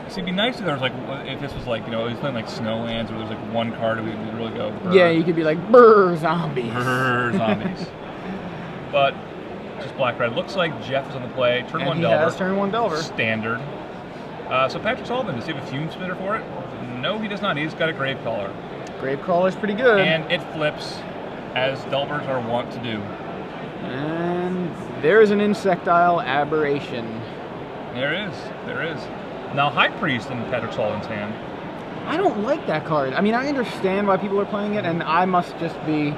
See, it'd be nice if there was like, if this was like, you know, he's playing like Snowlands, where there's like one card we would really go. Brr. Yeah, you could be like, brr, zombies. Brr, zombies. But just black-red. Looks like Jeph is on the play. Turn and one he Delver. has turn one Delver. Standard. So Patrick Sullivan, does he have a Fume Spitter for it? No, he does not. He's got a Gravecaller. Gravecrawler's pretty good. And it flips, as Delvers are wont to do. And there's an Insectile Aberration. There is. There is. Now, High Priest in Patrick Sullivan's hand. I don't like that card. I mean, I understand why people are playing it, and I must just be.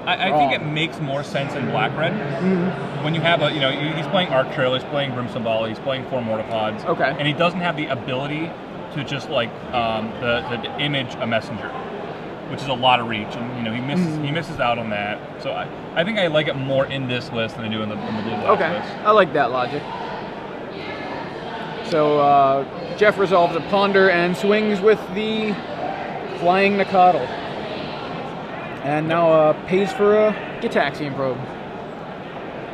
I think it makes more sense in black-red. Mm-hmm. When you have a, you know, he's playing Arc Trail, he's playing Brimstone Volley, he's playing 4 Mortipods. Okay. And he doesn't have the ability to just like the image a messenger, which is a lot of reach, and you know he misses out on that. So I think I like it more in this list than I do in the blue-black list. I like that logic. So Jeph resolves a Ponder and swings with the Flying Nacatl. And now pays for a Gitaxian Probe.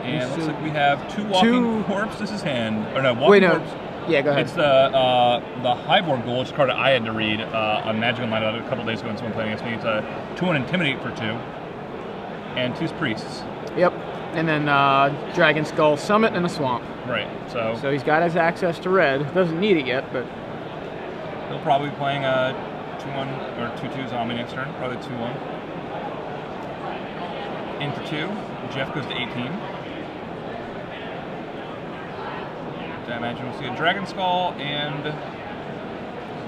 And it looks like we have 2 Walking Corpse. This is hand. Or no, Walking Wait, no. Corpse. Yeah, go ahead. It's the Highborn Ghoul, which is a card that I had to read on Magic Online a couple days ago when someone playing against me. It's a 2-1 Intimidate for 2. And 2 Priests. Yep. And then Dragon Skull Summit and a Swamp. Right. So he's got his access to red. Doesn't need it yet, but he'll probably be playing a 2-1 or 2-2 zombie next turn. Probably 2-1. In for 2. Jeph goes to 18. I imagine we'll see a Dragon Skull and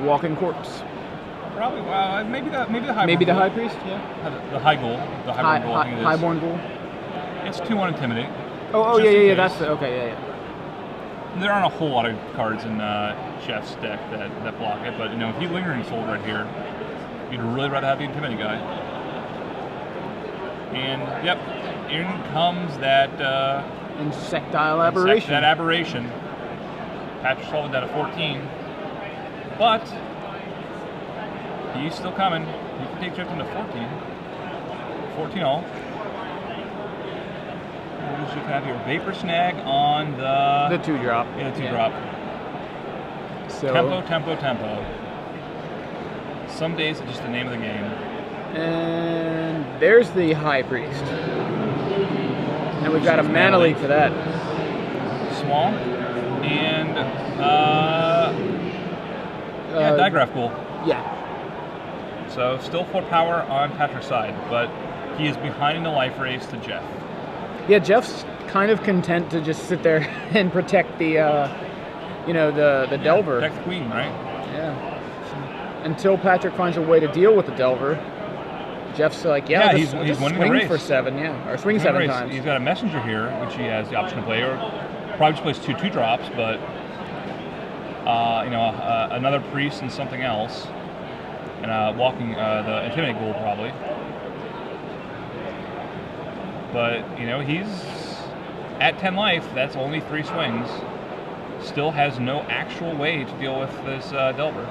Walking Corpse. Probably maybe the Highborn. Maybe the Ghoul. High Priest, yeah. The High Ghoul. The Highborn Ghoul. I think it is. Highborn Ghoul. It's 2-1 Intimidate. Oh Just in yeah. case. That's the okay, yeah. There aren't a whole lot of cards in Jeff's deck that block it, but you know, if you Lingering Soul right here, you'd really rather have the Intimidate guy. And yep, in comes that Insectile Aberration. That aberration. Patrick Sullivan down to 14, but he's still coming. You can take Jeph into 14. 14 all. What does Jeph have here? Vapor Snag on the 2-drop. Yeah, the 2-drop. So Tempo. Some days it's just the name of the game. And there's the High Priest. And we've got a Mana Leak for that. Small. And Digraph Ghoul. Yeah. So still 4 power on Patrick's side, but he is behind in the life race to Jeph. Yeah, Jeff's kind of content to just sit there and protect the the Delver. Protect the Queen, right? Yeah. Until Patrick finds a way to deal with the Delver, Jeff's like, he's winning the race. For 7, or swing 7 times. He's got a Messenger here, which he has the option to play, or probably just plays 2 2-drops, but another Priest and something else, and walking the Intimidate Ghoul probably. But you know, he's at 10 life. That's only 3 swings. Still has no actual way to deal with this Delver.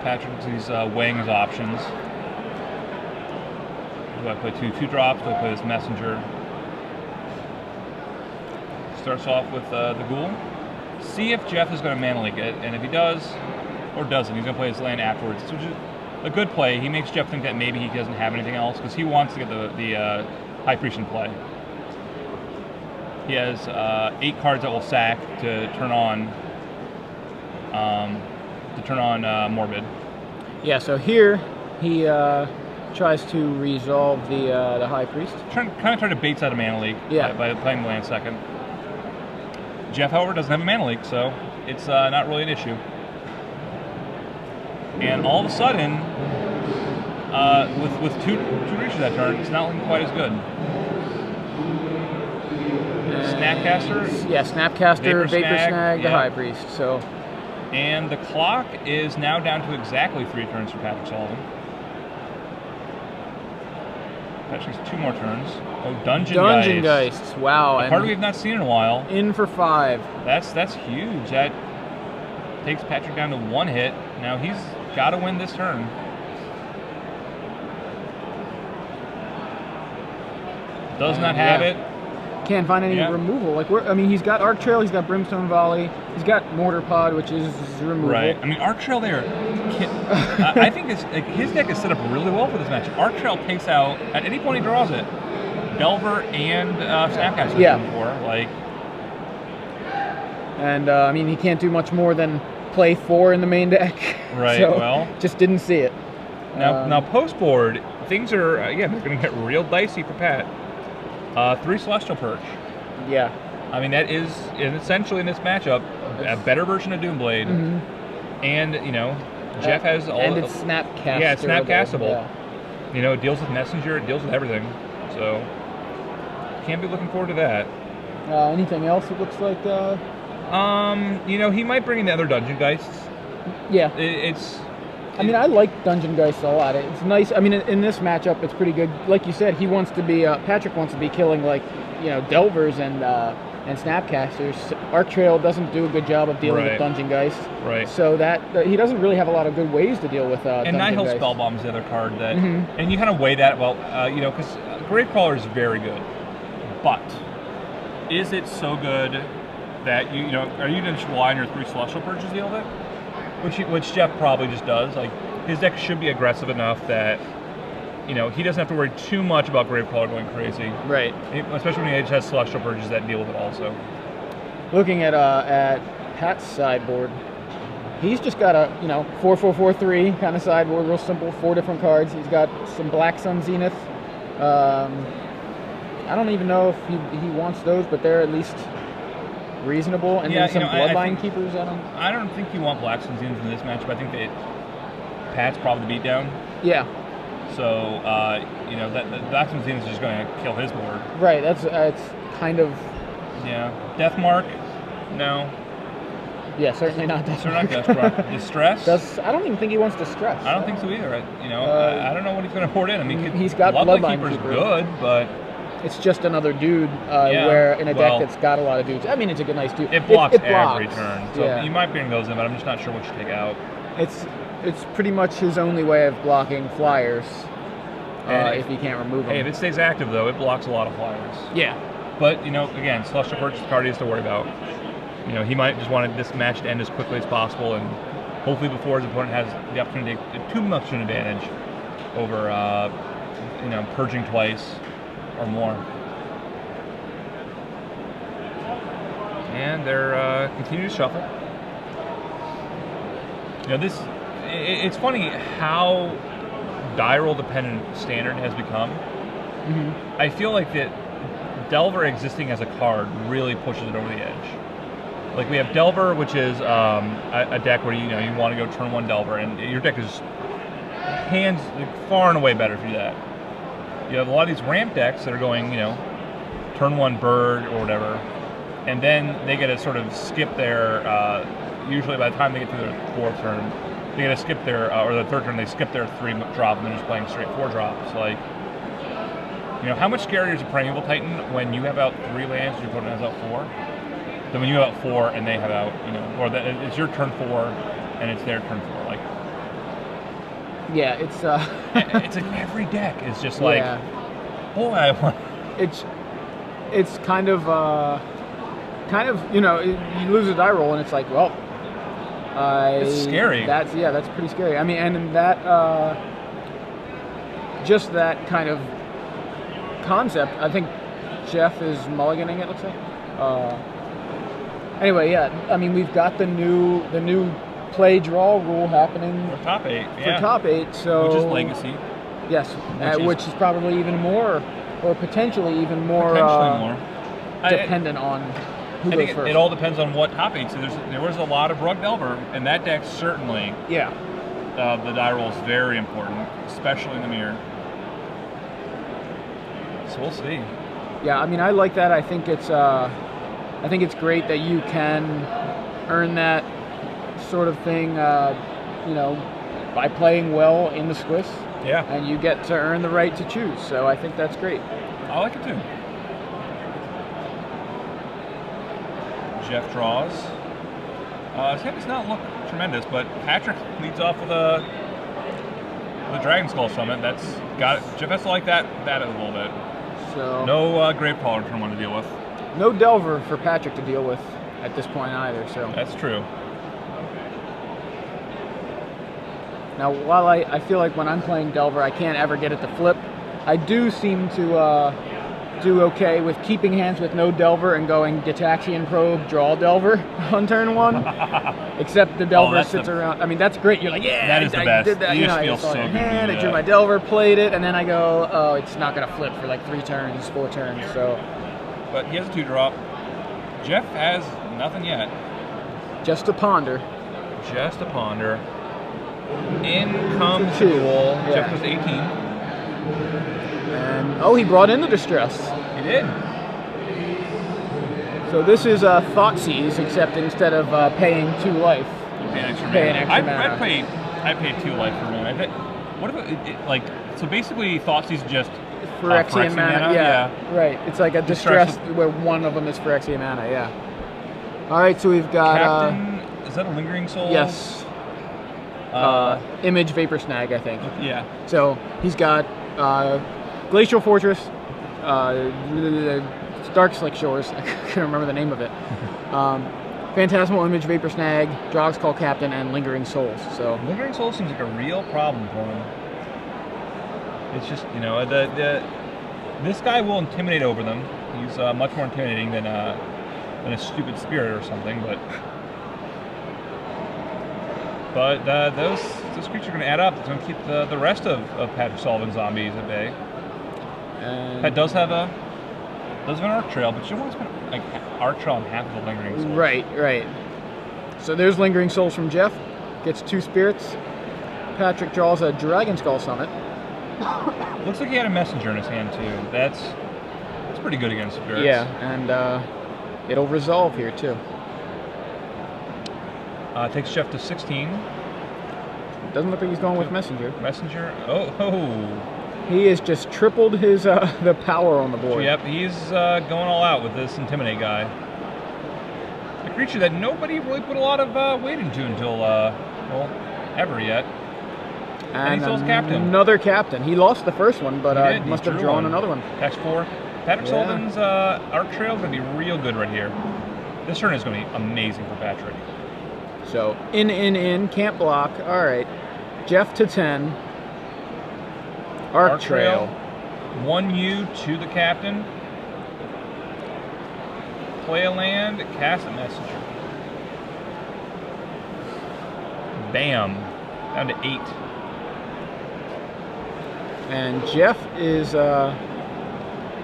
Patrick's weighing his options. Do I play 2 2-drops? Do I play this Messenger? Starts off with the Ghoul. See if Jeph is going to Mana Leak it, and if he does, or doesn't, he's going to play his land afterwards, which is a good play. He makes Jeph think that maybe he doesn't have anything else, because he wants to get the High Priest in play. He has 8 cards that will sack to turn on Morbid. Yeah, so here he tries to resolve the High Priest. Kind of trying to bait out a Mana Leak by playing the land second. Jeph, however, doesn't have a Mana Leak, so it's not really an issue. And all of a sudden, with two reaches that turn, it's not looking quite as good. Snapcaster? Yeah, Snapcaster, Vapor Snag, the yeah. High Priest. So. And the clock is now down to exactly 3 turns for Patrick Sullivan. Patrick has 2 more turns. Oh, Dungeon Geists. Wow. A card we've not seen in a while. In for 5. That's huge. That takes Patrick down to 1 hit. Now he's got to win this turn. Does not have it. can't find any removal. Like, I mean, he's got Arc Trail, he's got Brimstone Volley, he's got Mortar Pod, which is removal. Right. I mean, Arc Trail there, I think his deck is set up really well for this match. Arc Trail takes out, at any point he draws it, Delver and Snapcaster. Yeah. Like, and I mean, he can't do much more than play 4 in the main deck. Right. So, well, just didn't see it. Now post board, things are they're going to get real dicey for Pat. 3 Celestial Perch. Yeah. I mean, that is essentially in this matchup a better version of Doomblade, and Jeph has all. And it's Snapcastable. Yeah, it's Snapcastable. Yeah. It deals with Messenger, it deals with everything. So, can't be looking forward to that. Anything else? It looks like. He might bring in the other Dungeon Geists. Yeah. I mean, I like Dungeon Geists a lot. It's nice. I mean, in this matchup, it's pretty good. Like you said, he wants to be. Patrick wants to be killing Delvers and Snapcasters. Arc Trail doesn't do a good job of dealing with Dungeon Geists. Right. So that he doesn't really have a lot is ways to deal with. And Nihil Spellbomb is the other card that, and you kind of weigh that. Well, because Gravecrawler is very good, but is it so good that are you going to rely on your 3 Celestial Purges to deal with it? Which Jeph probably just does. Like, his deck should be aggressive enough that he doesn't have to worry too much about Gravecrawler going crazy. Right. Especially when he has Celestial Purges that deal with it also. Looking at Pat's sideboard, he's just got a 4-4-4-3 kind of sideboard, real simple, 4 different cards. He's got some Black Sun Zenith. I don't even know if he wants those, but they're at least reasonable. And then some Bloodline Keepers. I don't think you want Black Sun Zenith in this match, but I think that Pat's probably the beatdown. Yeah. So that Black Sun Zenith is just going to kill his board. Right. That's kind of. Yeah. Deathmark. No. Yeah, certainly not Deathmark. Certainly not Deathmark. Distress? I don't even think he wants Distress. I don't think so either. I don't know what he's going to port in. I mean, he's got Bloodline Keeper's good, but it's just another dude where in a deck that's got a lot of dudes. I mean, it's a good, nice dude. It blocks every turn, so you might bring those in, but I'm just not sure what you take out. It's pretty much his only way of blocking flyers if he can't remove them. Hey, if it stays active, though, it blocks a lot of flyers. Yeah. But, again, Celestial Purchase card he has to worry about. He might just want this match to end as quickly as possible, and hopefully before his opponent has the opportunity to too much an advantage over, purging twice or more. And they're continue to shuffle. It's funny how die roll dependent Standard has become. I feel like that Delver existing as a card really pushes it over the edge. Like, we have Delver, which is a deck where you want to go turn 1 Delver, and your deck is far and away better if you do that. You have a lot of these ramp decks that are going, turn 1 Bird or whatever, and then they get to sort of skip their, usually by the time they get to their 4th turn, they get to skip their, or the 3rd turn, they skip their 3 drop and they're just playing straight 4 drops. Like, how much scarier is a Primeval Titan when you have out 3 lands and your opponent has out 4? Than when you have out 4 and they have out, or that it's your turn 4 and it's their turn 4. Like, yeah, it's it's like every deck is just like, boy, I want. It's kind of you lose a die roll and it's like, well, it's scary. That's pretty scary. I mean, and that just that kind of concept, I think Jeph is mulliganing it, looks like. Anyway, yeah, I mean, we've got the new play draw rule happening for top 8. For top 8, so which is Legacy. Yes, which is probably even more, or potentially even more, dependent on who goes first. It all depends on what top 8. So there was a lot of Rug Delver, and that deck certainly. Yeah. The die roll is very important, especially in the mirror. So we'll see. Yeah, I mean, I like that. I think it's great that you can earn that sort of thing, by playing well in the Swiss. Yeah. And you get to earn the right to choose. So I think that's great. I like it too. Jeph draws. His hand does not look tremendous, but Patrick leads off with a Dragon Skull Summit. That's got it. Jeph has to like that a little bit. So No Grave Caller turn 1 to deal with. no Delver for Patrick to deal with at this point either. So That's true. now, while I feel like when I'm playing Delver, I can't ever get it to flip, I do seem to do okay with keeping hands with no Delver and going Gitaxian Probe, draw Delver on turn 1. Except the Delver sits around. I mean, that's great. You're like, yeah, that is the best. did that. You know, just feel I saw so your good hand, to do I drew that. my Delver, played it, and then I go, oh, it's not going to flip for like 3 turns, 4 turns. So But he has a 2-drop. Jeph has nothing yet. just to ponder. Just a ponder. In comes Two. the Ghoul. Yeah. Jeph goes to 18. And oh, he brought in the Distress. He did. So this is Thoughtseize, except instead of paying 2 life. Pay an extra Pay an mana. extra mana. I paid 2 life for mana. What if like so basically Thoughtseize is just Phyrexian mana, yeah, right. It's like a distress Distress. where one of them is Phyrexian mana, yeah. All right, so we've got Captain. Is that a Lingering Soul? yes, Image Vapor Snag, I think. Yeah. So he's got Glacial Fortress, Dark Slick Shores. I can't remember the name of it. Phantasmal Image Vapor Snag, Drog's Call Captain, and Lingering Souls. So Lingering Soul seems like a real problem for him. It's just, you know, this guy will intimidate over them. He's much more intimidating than a stupid spirit or something, but those creatures are going to add up. It's going to keep the rest of Patrick Sullivan's zombies at bay. and Pat does have an Arc Trail, but you want to spend like Arc Trail on half of the Lingering Souls. right. So there's Lingering Souls from Jeph. Gets 2 spirits. Patrick draws a Dragon Skull Summit. Looks like he had a Messenger in his hand too. That's pretty good against spirits. Yeah, and it'll resolve here too. Takes Jeph to 16. Doesn't look like he's going with Messenger. Messenger. Oh. He has just tripled his the power on the board. Yep, he's going all out with this Intimidate guy. A creature that nobody really put a lot of weight into until, well, ever yet. And he still has Captain. Another Captain. He lost the first one, but He must have drew drawn one. another one. Tax 4. Patrick Sullivan's Arc Trail is going to be real good right here. This turn is going to be amazing for Patrick. So, in, can't block. All right. Jeph to 10. Arc Trail. 1U to the Captain. Play a land, cast a Messenger. Bam. Down to 8. And Jeph is To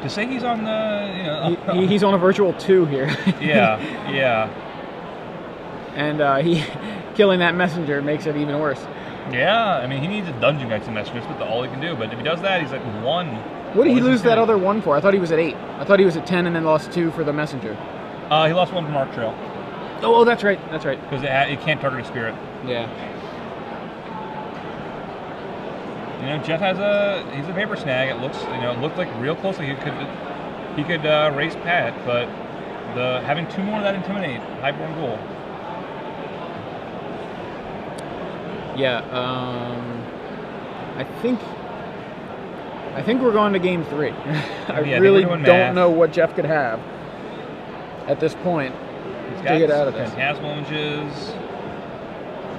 say he's on the, you know... he's on a virtual 2 here. yeah. And he killing that Messenger makes it even worse. Yeah, I mean, he needs a Dungeon Guide to Messenger. That's all he can do. But if he does that, he's like 1. What did he lose that other 1 for? I thought he was at 8. I thought he was at 10 and then lost 2 for the Messenger. He lost 1 from Arc Trail. Oh, that's right. That's right. Because it can't target a spirit. Yeah. You know, Jeph has he's a Vapor Snag. It looked like real closely he could race Pat, but having 2 more of that Intimidate, Highborn Ghoul. Yeah. I think we're going to game 3. I really don't know what Jeph could have at this point He's to got get out of this. Phantasmal Images,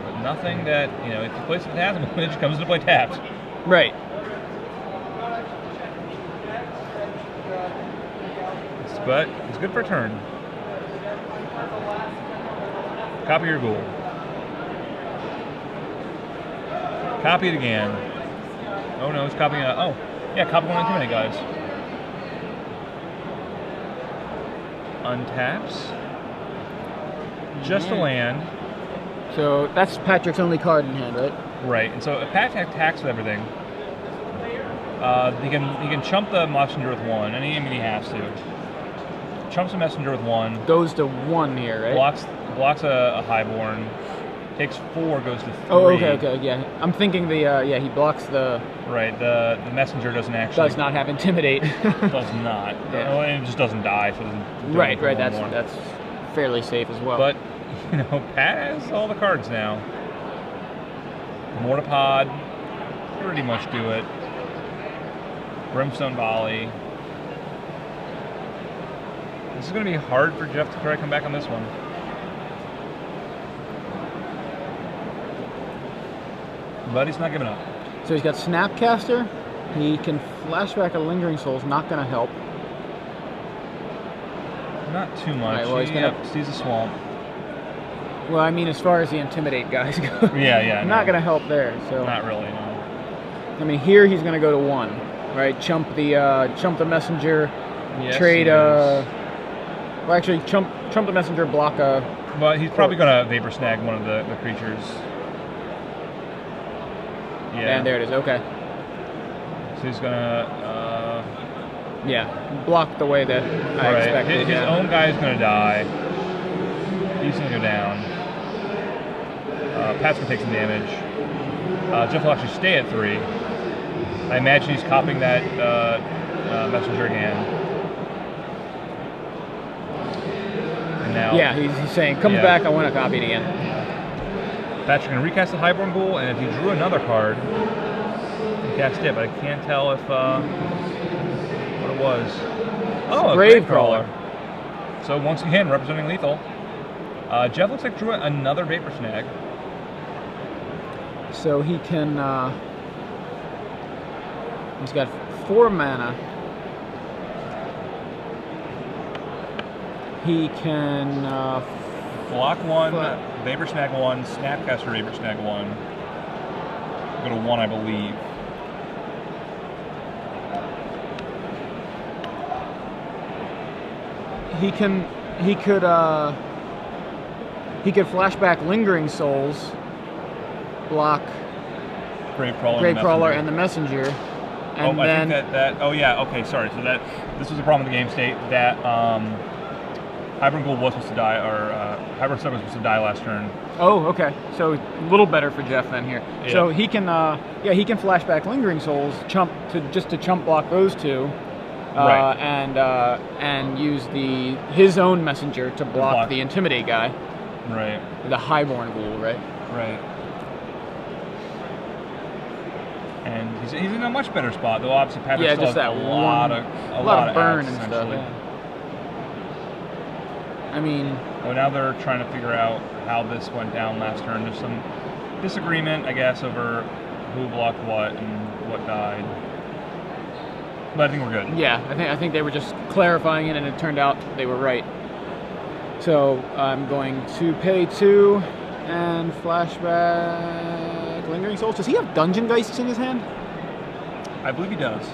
but nothing that, you know, if he plays Phantasmal Image, comes into play tapped. Right. But it's good for a turn. Copy your Ghoul. Copy it again. Oh no, it's copying copy 1 Intimidate, guys. Untaps. Just a land. So that's Patrick's only card in hand, right? Right, and so if Pat attacks with everything, he can chump the Messenger with 1, and he has to. Chumps the Messenger with 1. Goes to 1 here, right? Blocks a Highborn. Takes 4, goes to 3. Oh, okay, yeah. I'm thinking he blocks the... Right, the Messenger doesn't actually... Does not have Intimidate. Does not. Yeah. Oh, and it just doesn't die, so it doesn't... Right, that's fairly safe as well. But, you know, Pat has all the cards now. Mortipod, pretty much do it. Brimstone Volley. This is going to be hard for Jeph to try to come back on this one. But he's not giving up. So he's got Snapcaster. He can flashback a Lingering Soul's not going to help. Not too much. Right, well, he's gonna sees a swamp. Well, I mean, as far as the Intimidate guys go, Yeah. not going to help there. So not really. No. I mean, here he's going to go to 1, right? Chump the Messenger, Yes, trade. he is. Well, actually, chump the Messenger, block a. But he's probably going to Vapor Snag one of the creatures. Yeah. And there it is. Okay. So he's gonna. Yeah, block the way that I expected. His own guy is gonna die. He's gonna go down. Pat's gonna take some damage. Jeph will actually stay at 3. I imagine he's copying that messenger again. And now. Yeah, he's saying, comes back. I want to copy it again. Pat's gonna recast the Highborn Ghoul, and if he drew another card, he cast it. But I can't tell if. What it was. Oh, a Gravecrawler. So once again, representing lethal. Jeph looks like drew another Vapor Snag. So he can. He's got 4 mana. He can Block 1, Vapor Snag 1, Snapcaster Vapor Snag 1. Go to 1, I believe. He could flashback Lingering Souls, block Gravecrawler and the Messenger, and I then think that. Oh yeah. Okay. Sorry. So this was a problem in the game state that Highborn Ghoul was supposed to die, or Highborn Slug was supposed to die last turn. oh, okay. So a little better for Jeph then here. Yeah. So he can he can flashback Lingering Souls, just to chump block those 2. Right. And use his own Messenger to block the Intimidate guy. Right. The Highborn Ghoul, right? Right. And he's in a much better spot, though. Obviously, Patrick still just has that a lot of burn outs, and stuff. Yeah. I mean, well, now they're trying to figure out how this went down last turn. There's some disagreement, I guess, over who blocked what and what died. But I think we're good. yeah, I think they were just clarifying it, and it turned out they were right. So I'm going to pay 2 and flashback Lingering Souls. Does he have Dungeon Geists in his hand? I believe he does.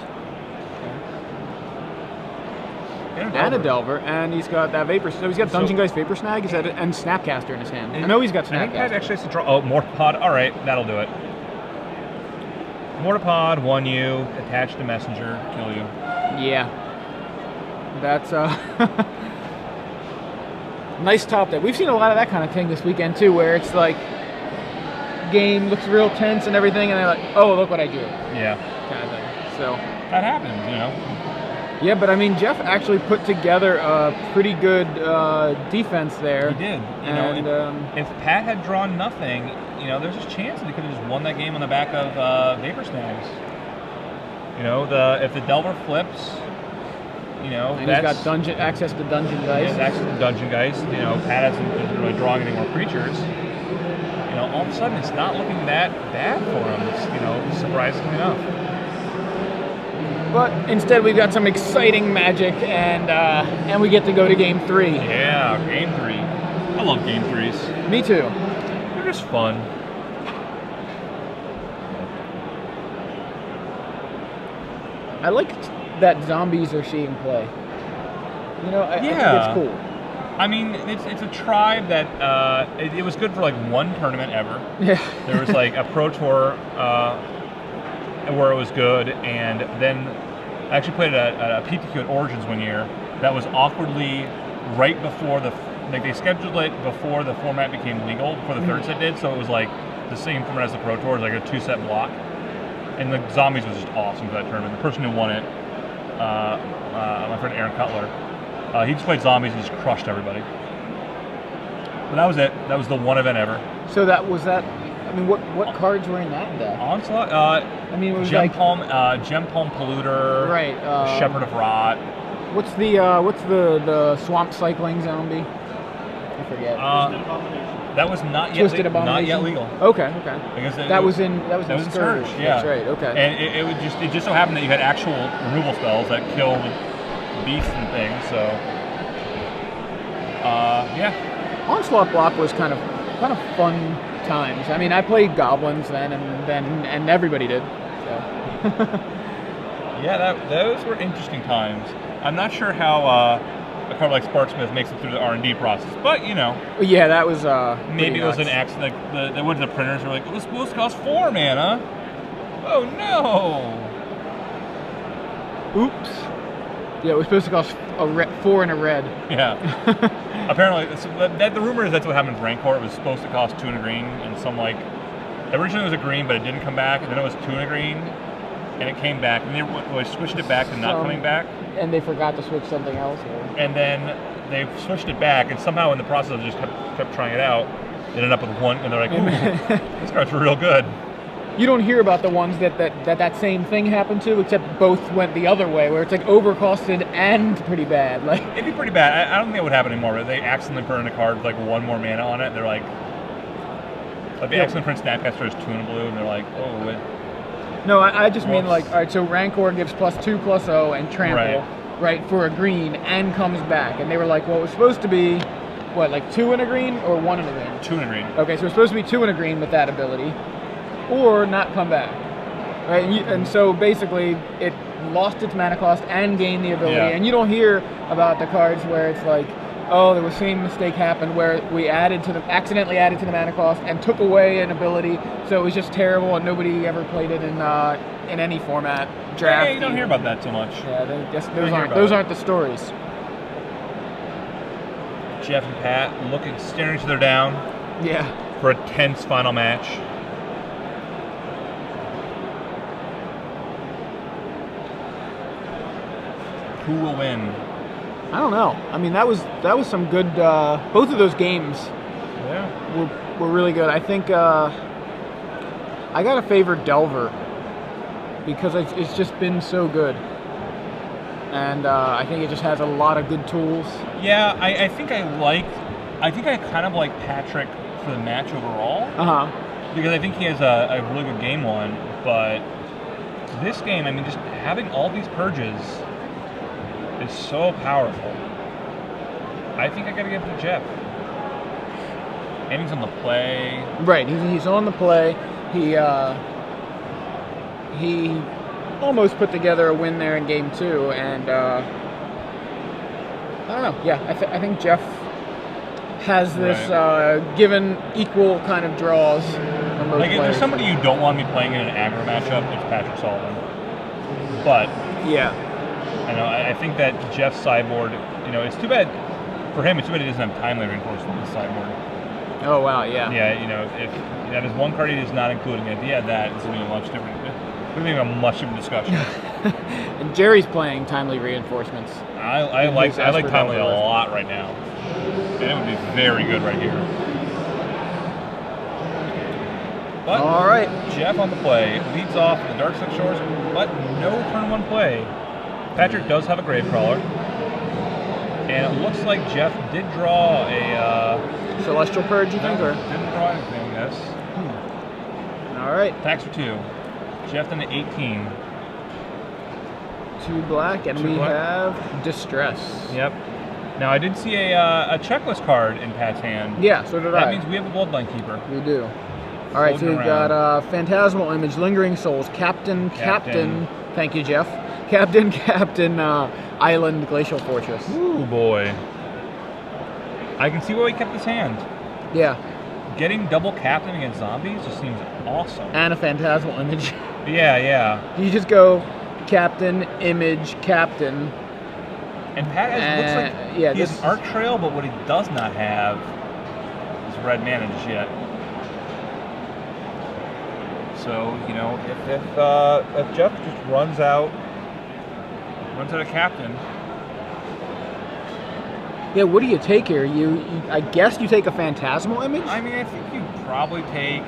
And a Delver, and he's got that Vapor. So he's got Dungeon Geist Vapor Snag. Is that it? And Snapcaster in his hand. I know he's got Snapcaster. I think Pat actually has to draw. Oh, Mortarpod. All right, that'll do it. Mortarpod, 1U, attach to Messenger, kill you. Yeah. That's nice top deck. We've seen a lot of that kind of thing this weekend too, where it's like game looks real tense and everything, and they're like, "Oh, look what I drew," Yeah. kind of thing. So That happens, you know. yeah, but I mean, Jeph actually put together a pretty good defense there. He did. You And, know, if Pat had drawn nothing, you know, there's a chance that he could have just won that game on the back of Vapor Snags. You know, if the Delver flips, you know, and he's got access to Dungeon Geist. He has access to Dungeon Geist. You know, Pat isn't really drawing any more creatures. You know, all of a sudden it's not looking that bad for him. It's, you know, surprisingly enough. But instead, we've got some exciting magic, and we get to go to Game 3. Yeah, Game 3. I love Game 3s. Me too. They're just fun. I like that zombies are seeing play. You know, I think it's cool. I mean, it's a tribe that it was good for like one tournament ever. Yeah. There was like a Pro Tour where it was good, and then I actually played a PTQ at Origins one year that was awkwardly right before they scheduled it before the format became legal, before the third set did, so it was like the same format as the Pro Tour, like a 2-set block. And the zombies was just awesome for that tournament. The person who won it, my friend Aaron Cutler, he just played zombies and just crushed everybody. But that was it. That was the one event ever. So that was that. I mean, what cards were in that deck? Onslaught. I mean, it was Gem Palm Polluter. Right. Shepherd of Rot. What's the swamp cycling zombie? I forget. That was not yet Twisted Abomination? not yet legal. Okay. Because That was in Scourge. Yeah, That's right. Okay. And it just so happened that you had actual removal spells that killed beasts and things. So yeah. Onslaught block was kind of fun times. I mean, I played goblins then, and everybody did. So. Yeah, those were interesting times. I'm not sure how a card like Sparksmith makes it through the R&D process, but you know. Yeah, that was maybe it was an accident. Like they went to the printers and were like, it was supposed to cost 4 mana. Oh no! Oops. Yeah, it was supposed to cost 4 and a red. Yeah. Apparently, the rumor is that's what happened with Rancor. It was supposed to cost 2 and a green, and some like originally it was a green, but it didn't come back, and then it was 2 and a green. And it came back, and they switched it back to not coming back. And they forgot to switch something else. Or... And then they switched it back, and somehow in the process of just kept trying it out, they ended up with 1, and they're like, ooh, this card's real good. You don't hear about the ones that same thing happened to, except both went the other way, where it's like overcosted and pretty bad. Like it'd be pretty bad. I don't think it would happen anymore, but they accidentally put in a card with like 1 more mana on it, and they're like they accidentally print Snapcaster as 2 and a blue, and they're like, oh, wait. No, I just mean like, all right, so Rancor gives +2/+0 and trample, right, for a green and comes back. And they were like, well, it was supposed to be, what, like 2 and a green or 1 and a green? 2 and a green. Okay, so it's supposed to be 2 and a green with that ability, or not come back. Right, and so basically it lost its mana cost and gained the ability. Yeah. And you don't hear about the cards where it's like, oh, there was the same mistake happened where we accidentally added to the mana cost and took away an ability, so it was just terrible and nobody ever played it in any format. Draft. Yeah, you don't hear about that so much. Yeah, those aren't the stories. Jeph and Pat staring each other down. Yeah. For a tense final match. Who will win? I don't know. I mean, that was some good. Both of those games, were really good. I think I gotta favor Delver because it's just been so good, and I think it just has a lot of good tools. Yeah, I think I kind of like Patrick for the match overall. Because I think he has a really good game one, but this game, I mean, just having all these purges is so powerful. I think I gotta give it to Jeph. And he's on the play. Right, he's on the play. He almost put together a win there in game 2, and I don't know. Yeah, I think Jeph has this given equal kind of draws. Like if there's somebody you don't want to be playing in an aggro matchup, it's Patrick Sullivan. But yeah. I know. I think that Jeff's sideboard, it's too bad for him. It's too bad he doesn't have timely reinforcement in his sideboard. Oh wow, yeah. Yeah, if that is one card he is not including. If he had that, it's going to be a much different. It's going to be a much different discussion. And Jerry's playing timely reinforcements. I like timely a lot right now, and it would be very good right here. But all right, Jeph on the play leads off the Dark Side Shores, but no turn 1 play. Patrick does have a Gravecrawler, and it looks like Jeph did draw a Celestial Purge, you think, or didn't draw anything? Yes. All right. Attacks for 2. Jeph then to 18. 2 black, and we have Distress. Yep. Now I did see a checklist card in Pat's hand. Yeah, so did I. That means we have a Bloodline Keeper. We do. All right, so we've got Phantasmal Image, Lingering Souls, Captain. Thank you, Jeph. Captain, Island, Glacial Fortress. Ooh, boy. I can see why he kept his hand. Yeah. Getting double Captain against zombies just seems awesome. And a Phantasmal Image. Yeah. You just go Captain, Image, Captain. And Pat looks like he has an Arc Trail, but what he does not have is red mana just yet. So, if Jeph just runs out of Captain. Yeah, what do you take here? I guess you take a Phantasmal Image? I mean, I think you probably take...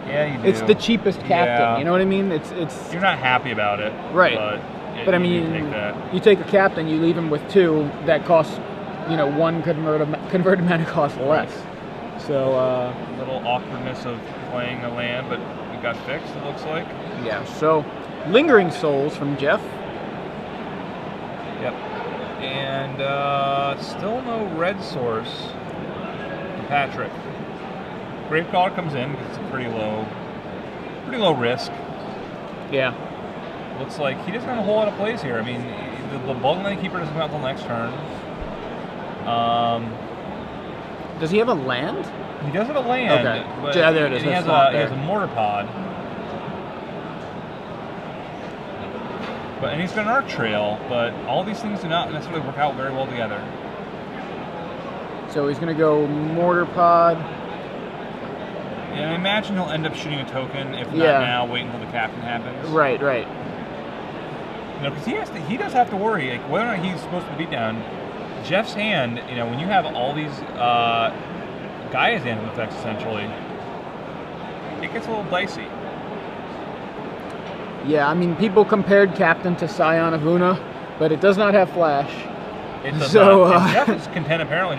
Yeah, you do. It's the cheapest Captain, you know what I mean? It's You're not happy about it. Right. But But I you mean, take that. you take a captain, you leave him with 2 that cost, one converted mana cost less. So A little awkwardness of playing a land, but it got fixed, it looks like. yeah. So Lingering Souls from Jeph. Yep. And still no red source for Patrick. Gravecaller comes in because it's a pretty low risk. Yeah. Looks like he doesn't have a whole lot of plays here. I mean, the Bloodline Keeper doesn't come out until next turn. Does he have a land? He does have a land. Okay. But Yeah, there it is. He has That's he has a Mortar Pod. And he's got an Arc Trail, but all these things do not necessarily work out very well together. So he's going to go Mortar Pod. And I imagine he'll end up shooting a token. If not now, wait until the captain happens. Right. Because he does have to worry, like whether or not he's supposed to beat down. Jeff's hand, when you have all these Gaia's anthem effects, essentially, it gets a little dicey. Yeah, I mean, people compared Captain to Scion of Una, but it does not have Flash. It does not. And Jeph is content, apparently,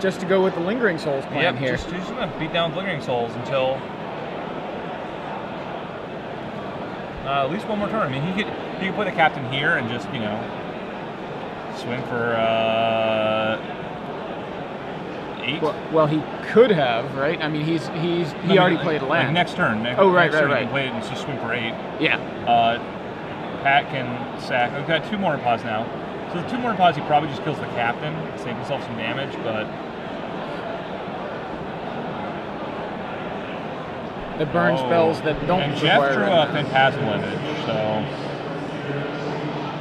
just to go with the Lingering Souls plan here. Just going to beat down Lingering Souls until at least one more turn. I mean, he could put a captain here and just swing for 8. Well, he could have, right? I mean, he already played a land. Like next turn. Right. He can play it and just swing for 8. Yeah. Pat can sack. We've got 2 Mortar Pods now. So the 2 Mortar Pods, he probably just kills the captain, save himself some damage, but the burn spells that don't and require Jeph drew a Phantasmal Image, so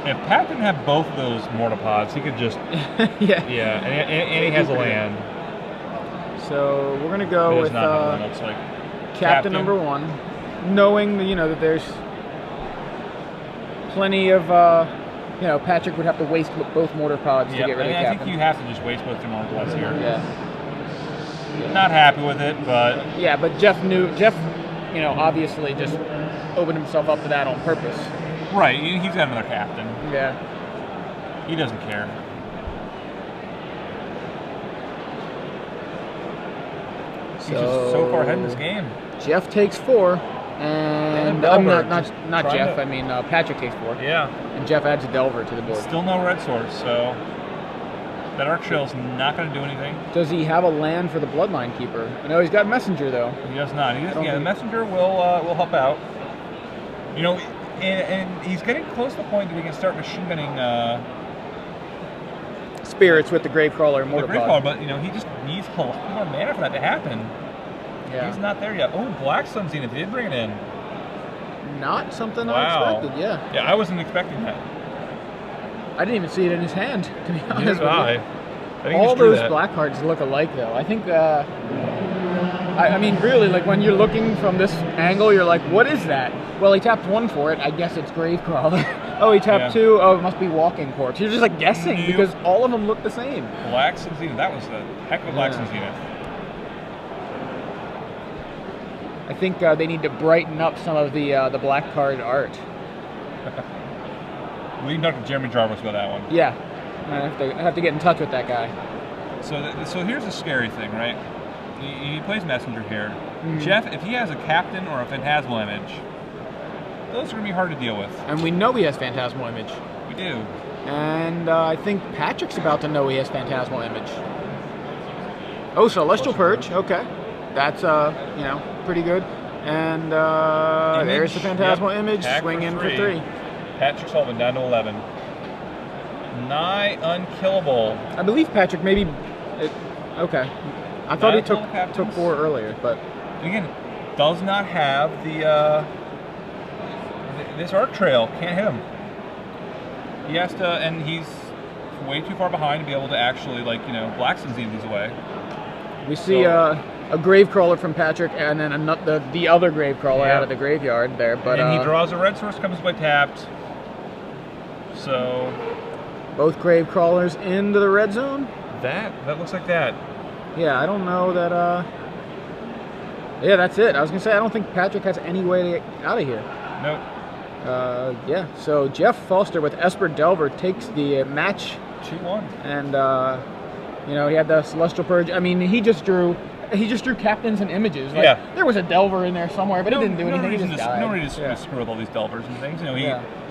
if Pat didn't have both of those Mortar Pods, he could just and he has a land. So we're gonna go with looks like captain number 1, knowing that there's plenty of Patrick would have to waste both Mortar Pods to get rid of captain. I think you have to just waste both your Mortar Pods here. Yeah. Not happy with it, but but Jeph obviously just opened himself up to that on purpose. Right, he's got another captain. Yeah. He doesn't care. He's just so far ahead in this game. Jeph takes 4, and not Jeph. I mean Patrick takes 4. Yeah. And Jeph adds a Delver to the board. Still no red source, so that Arc Trail's not going to do anything. Does he have a land for the Bloodline Keeper? No, he's got Messenger though. He does not. The Messenger will help out. And he's getting close to the point that we can start machine gunning spirits with the Gravecrawler and Mortar Pod. But he just needs a lot more mana for that to happen. Yeah. He's not there yet. Oh, Black Sun Zenith did bring it in. Not something I expected. Yeah. Yeah, I wasn't expecting that. I didn't even see it in his hand, to be honest with you. I think all those black cards look alike, though. I think, I mean, really, like, when you're looking from this angle, you're like, what is that? Well, he tapped 1 for it. I guess it's Gravecrawler. Oh, he tapped 2. Oh, it must be Walking Corpse. You're just, like, guessing, because all of them look the same. Black Sun Zenith. That was a heck of a Black Sun Zenith. I think they need to brighten up some of the black card art. We can talk to Jeremy Jarvis about that one. Yeah, I have to get in touch with that guy. So here's the scary thing, right? He plays Messenger here. Mm-hmm. Jeph, if he has a captain or a Phantasmal Image, those are going to be hard to deal with. And we know he has Phantasmal Image. We do. And I think Patrick's about to know he has Phantasmal Image. Oh, Celestial Purge. Okay, that's pretty good. And there's the Phantasmal Image. Swing in for 3. Patrick Sullivan down to 11. Nigh unkillable. I believe Patrick maybe. Okay, I thought he took 4 earlier, but again, does not have the this Arc Trail. Can't hit him. He has to, and he's way too far behind to be able to actually Black Sun Zenith these away. We see a Gravecrawler from Patrick, and then the other Gravecrawler out of the graveyard there. But and he draws a red source, comes by tapped. So both Gravecrawlers into the red zone. That looks like that. Yeah, I don't know that. Yeah, that's it. I was gonna say I don't think Patrick has any way to get out of here. Nope. Yeah. So Jeph Foster with Esper Delver takes the match, 2-1. and he had the Celestial Purge. I mean, he just drew captains and images. Like, Yeah. There was a Delver in there somewhere, but it didn't do anything. He just died. No reason to screw with all these Delvers and things. Yeah.